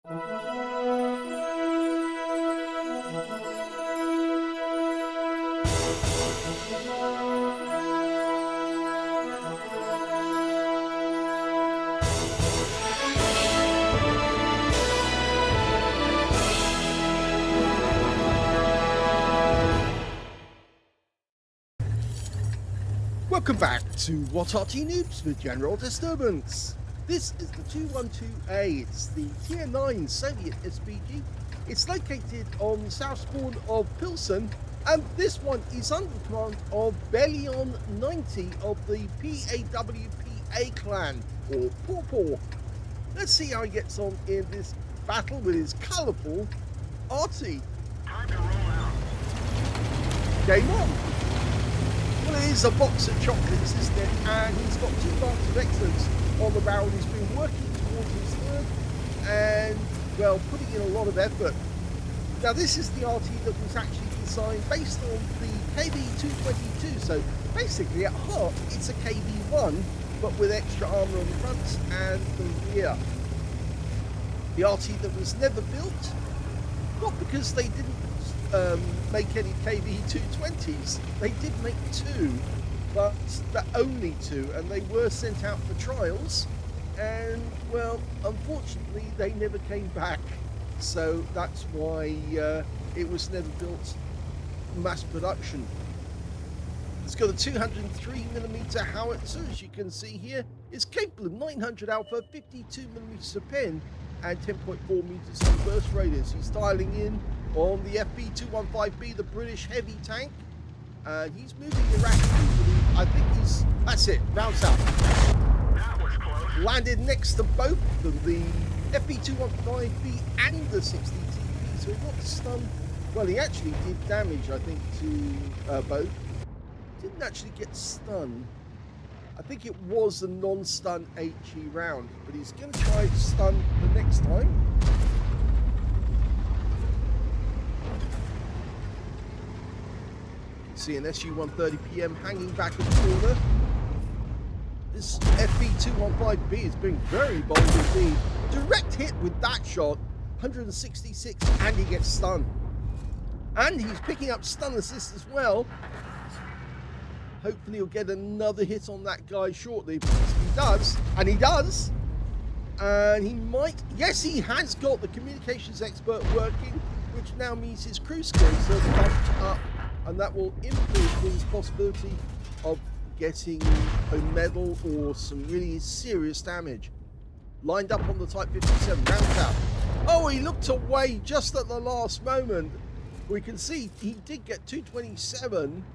Welcome back to What Arty Noobs with General Disturbance. This is the 212A. It's the Tier 9 Soviet SPG. It's located on the south spawn of Pilsen, and this one is under the command of bellion90 of the PAWPA clan, or PAWPA. Let's see how he gets on in this battle with his colourful Arty. Time to roll out. Game on! Well, it is a box of chocolates, isn't it? And he's got 2 marks of excellence on the barrel. He's been working towards his third and, well, putting in a lot of effort. Now, this is the Arty that was actually designed based on the KV222. So, basically, at heart, it's a KV1, but with extra armour on the front and the rear. The Arty that was never built, not because they didn't make any KV220s. They did make 2, but the only 2, and they were sent out for trials, and well, unfortunately they never came back, so that's why it was never built mass production. It's got a 203mm howitzer, as you can see here. It's capable of 900 alpha, 52mm of pen, and 10.4 meters of burst radius. He's dialing in on the FB215B, the British heavy tank, and he's moving erratically. I think that's it, rounds out. That was close. Landed next to both of them, the FB215B and the 60TP, so he got stunned. Well, he actually did damage, I think, to both. Didn't actually get stunned. I think it was a non-stun HE round, but he's going to try to stun the next time. See an SU-130PM hanging back in the corner. This FB215B has been very bold indeed. Direct hit with that shot, 166, and he gets stunned. And he's picking up stun assist as well. Hopefully he'll get another hit on that guy shortly, because he does, and he does. And he might, yes, he has got the communications expert working, which now means his crew skills are bumped up. And that will improve his possibility of getting a medal or some really serious damage. Lined up on the Type 57, rounds out. Oh, he looked away just at the last moment. We can see he did get 227,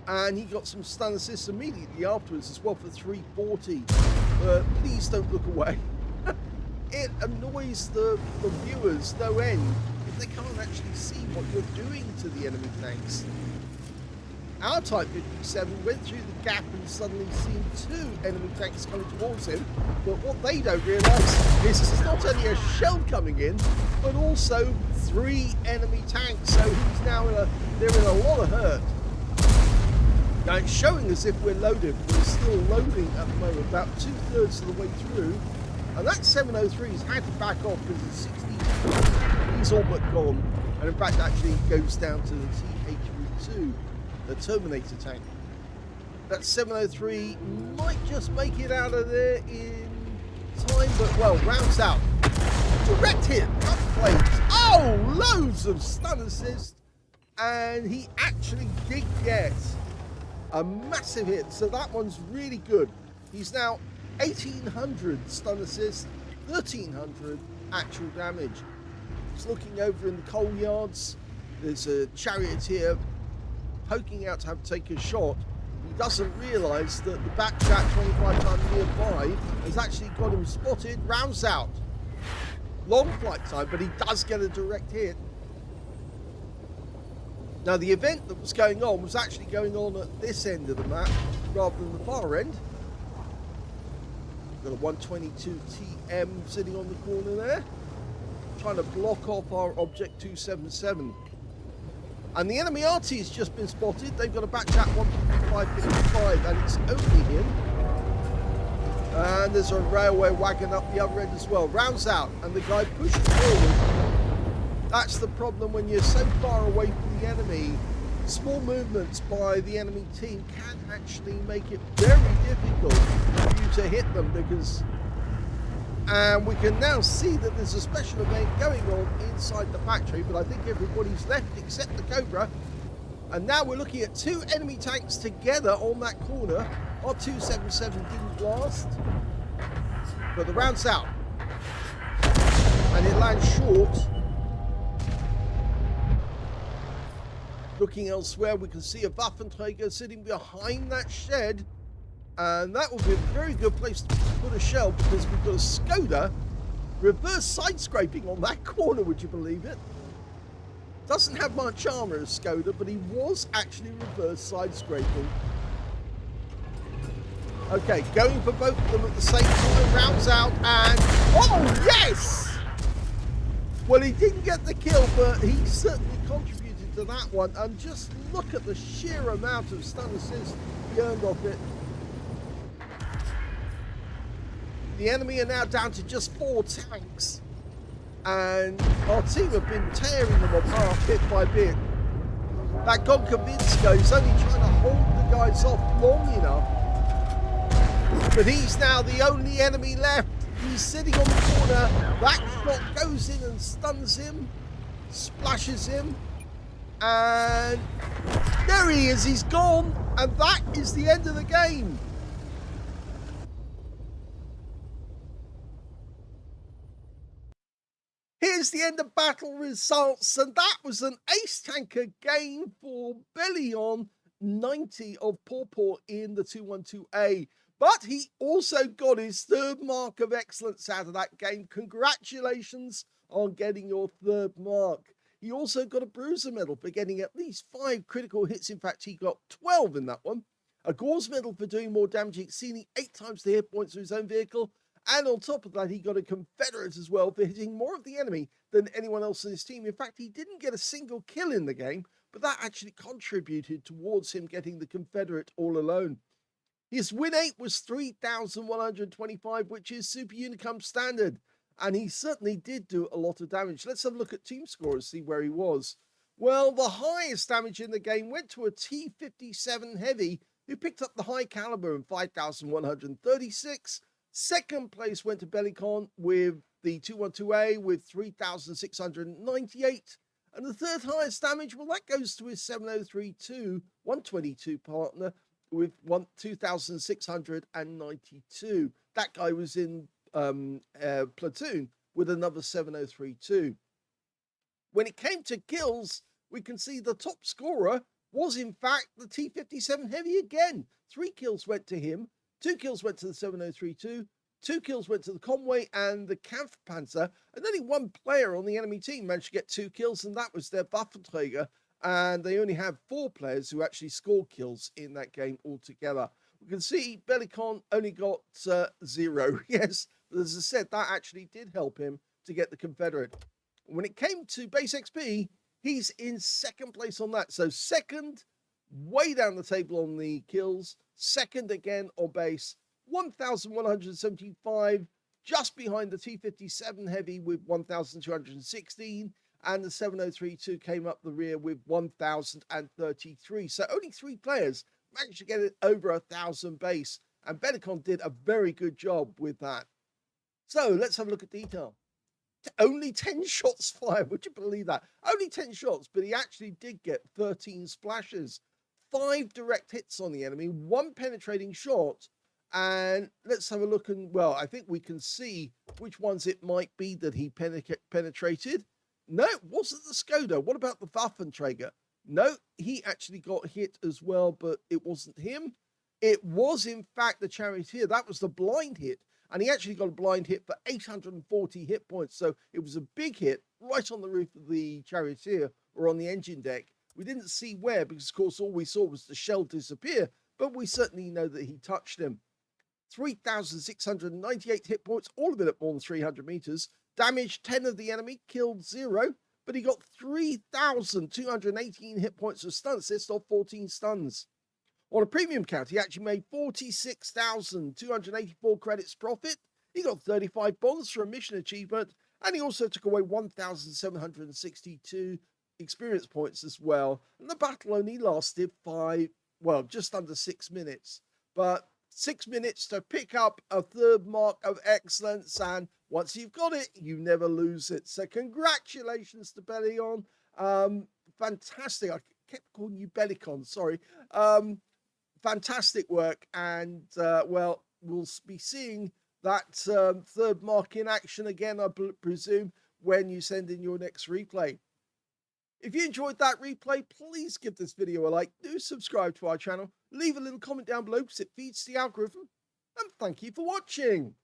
and he got some stun assists immediately afterwards as well for 340. But please don't look away. It annoys the viewers no end if they can't actually see what you're doing to the enemy tanks. Our Type 57 went through the gap and suddenly seen 2 enemy tanks coming towards him, but what they don't realise is it's not only a shell coming in, but also 3 enemy tanks, so he's now they're in a lot of hurt. Now it's showing as if we're loaded, but we're still loading at the moment, about 2/3 of the way through. And that 703's had to back off because the 60, he's all but gone. And in fact, actually goes down to the TH-2, the Terminator tank. That 703 might just make it out of there in time, but well, rounds out. Direct hit, up plates. Oh, loads of stun assist. And he actually did get a massive hit, so that one's really good. He's now 1800 stun assist, 1300 actual damage. He's looking over in the coal yards. There's a charioteer poking out to have to take a shot. He doesn't realise that the backjack 25 ton nearby has actually got him spotted. Rounds out. Long flight time, but he does get a direct hit. Now the event that was going on was actually going on at this end of the map rather than the far end. Got a 122 TM sitting on the corner there, trying to block off our Object 277. And the enemy Arty has just been spotted. They've got a backjack 155, and it's only him. And there's a railway wagon up the other end as well. Rounds out, and the guy pushes forward. That's the problem when you're so far away from the enemy. Small movements by the enemy team can actually make it very difficult for you to hit them, because and we can now see that there's a special event going on inside the factory, but I think everybody's left except the Cobra. And now we're looking at two enemy tanks together on that corner. Our 277 didn't blast, but the round's out and it lands short. Looking elsewhere, we can see a Waffenträger sitting behind that shed, and that will be a very good place to put a shell, because we've got a Skoda reverse side scraping on that corner. Would you believe it? Doesn't have much armor as Skoda, but he was actually reverse side scraping. Okay, going for both of them at the same time. Rounds out, and oh yes! Well, he didn't get the kill, but he certainly contributed to that one. And just look at the sheer amount of stun assist he earned off it. The enemy are now down to just 4 tanks, and our team have been tearing them apart bit by bit. That Gonkavinsko is only trying to hold the guys off long enough, but he's now the only enemy left. He's sitting on the corner. That shot goes in and stuns him, splashes him, and there he is. He's gone, and that is the end of the game. Here's the end of battle results, and that was an ace tanker game for bellion90 of PAWPA in the 212A. But he also got his 3rd mark of excellence out of that game. Congratulations on getting your 3rd mark. He also got a bruiser medal for getting at least 5 critical hits. In fact, he got 12 in that one. A Gauze medal for doing more damage, exceeding 8 times the hit points of his own vehicle. And on top of that, he got a Confederate as well for hitting more of the enemy than anyone else in his team. In fact, he didn't get a single kill in the game, but that actually contributed towards him getting the Confederate all alone. His win 8 was 3,125, which is Super Unicum standard, and he certainly did do a lot of damage. Let's have a look at team score and see where he was. Well, the highest damage in the game went to a T57 Heavy, who picked up the high caliber in 5,136. Second place went to Bellicon with the 212A with 3,698. And the 3rd highest damage, well, that goes to his 7032 122 partner with 2,692. That guy was in platoon with another 7032. When it came to kills, we can see the top scorer was in fact the T57 Heavy again. 3 kills went to him. 2 kills went to the 7032, 2 kills went to the Conway and the Kampfpanzer, and only 1 player on the enemy team managed to get 2 kills, and that was their Waffenträger, and they only have 4 players who actually scored kills in that game altogether. We can see Bellicon only got 0, yes, but as I said, that actually did help him to get the Confederate. When it came to base XP, he's in 2nd place on that, so 2nd, way down the table on the kills, 2nd again on base, 1,175, just behind the T57 Heavy with 1,216, and the 7032 came up the rear with 1,033. So only 3 players managed to get it over 1,000 base, and Bellicon did a very good job with that. So let's have a look at detail. Only 10 shots fired, would you believe that? Only 10 shots, but he actually did get 13 splashes. 5 direct hits on the enemy, 1 penetrating shot, and let's have a look. And well, I think we can see which ones it might be that he penetrated. No, it wasn't the Skoda. What about the Waffenträger? No, he actually got hit as well, but it wasn't him. It was in fact the Charioteer. That was the blind hit, and he actually got a blind hit for 840 hit points. So it was a big hit right on the roof of the Charioteer or on the engine deck. We didn't see where, because of course all we saw was the shell disappear, but we certainly know that he touched him. 3,698 hit points, all of it at more than 300 meters. Damaged 10 of the enemy, killed 0, but he got 3,218 hit points of stun assist off 14 stuns. On a premium count, he actually made 46,284 credits profit. He got 35 bonds for a mission achievement, and he also took away 1,762 experience points as well. And the battle only lasted just under 6 minutes. But 6 minutes to pick up a third mark of excellence, and once you've got it, you never lose it. So congratulations to Bellion. Fantastic. I kept calling you Bellicon, sorry. Fantastic work, and we'll be seeing that third mark in action again, I presume, when you send in your next replay. If you enjoyed that replay, please give this video a like, do subscribe to our channel, leave a little comment down below because it feeds the algorithm, and thank you for watching.